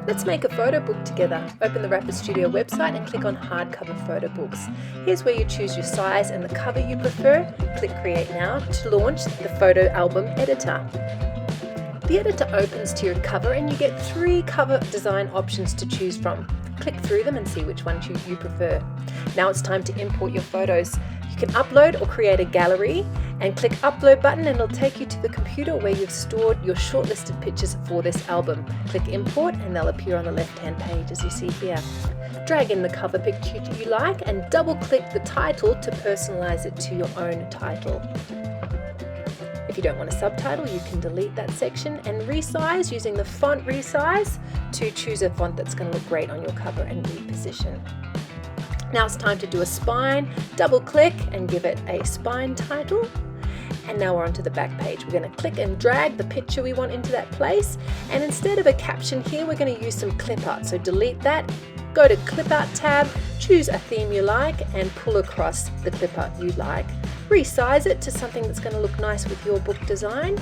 Let's make a photo book together. Open the RapidStudio website and click on Hardcover Photo Books. Here's where you choose your size and the cover you prefer. Click Create Now to launch the photo album editor. The editor opens to your cover and you get 3 cover design options to choose from. Click through them and see which one you prefer. Now it's time to import your photos. You can upload or create a gallery and click Upload button and it'll take you to the computer where you've stored your shortlisted pictures for this album. Click Import and they'll appear on the left-hand page as you see here. Drag in the cover picture you like and double-click the title to personalize it to your own title. If you don't want a subtitle, you can delete that section and resize using the font resize to choose a font that's going to look great on your cover and reposition. Now it's time to do a spine. Double click and give it a spine title. And now we're onto the back page. We're going to click and drag the picture we want into that place. And instead of a caption here, we're going to use some clip art. So delete that, go to Clip Art tab, choose a theme you like and pull across the clip art you like. Resize it to something that's going to look nice with your book design.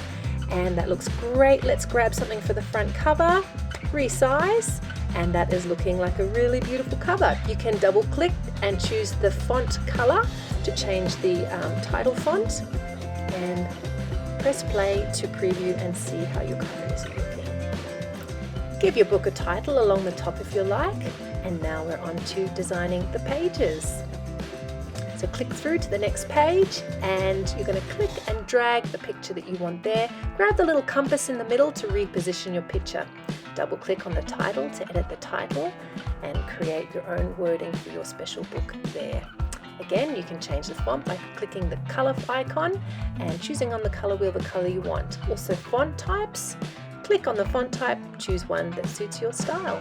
And that looks great. Let's grab something for the front cover, resize, and that is looking like a really beautiful cover. You can double click and choose the font color to change the title font and press play to preview and see how your cover is looking. Give your book a title along the top if you like, and now we're on to designing the pages. So click through to the next page and you're going to click and drag the picture that you want there. Grab the little compass in the middle to reposition your picture. Double click on the title to edit the title and create your own wording for your special book there. Again, you can change the font by clicking the color icon and choosing on the color wheel the color you want. Also font types. Click on the font type, choose one that suits your style.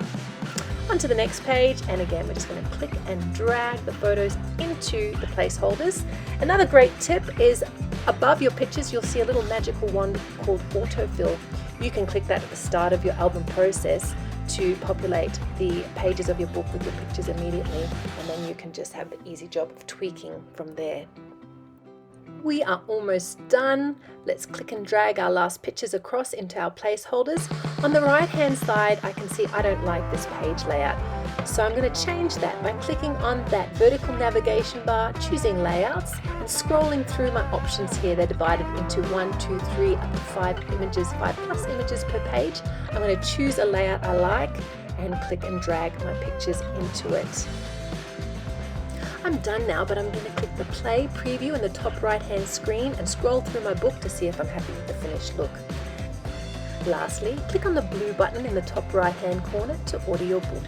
Onto the next page, and again we're just going to click and drag the photos into the placeholders. Another great tip is above your pictures you'll see a little magical wand called autofill. You can click that at the start of your album process to populate the pages of your book with your pictures immediately, and then you can just have the easy job of tweaking from there. We are almost done. Let's click and drag our last pictures across into our placeholders. On the right hand side I can see I don't like this page layout, so I'm going to change that by clicking on that vertical navigation bar, choosing layouts and scrolling through my options here. They're divided into 1, 2, 3 up to 5 images, 5+ images per page. I'm going to choose a layout I like and click and drag my pictures into it. I'm done now, but I'm going to click the play preview in the top right hand screen and scroll through my book to see if I'm happy with the finished look. Lastly, click on the blue button in the top right hand corner to order your book.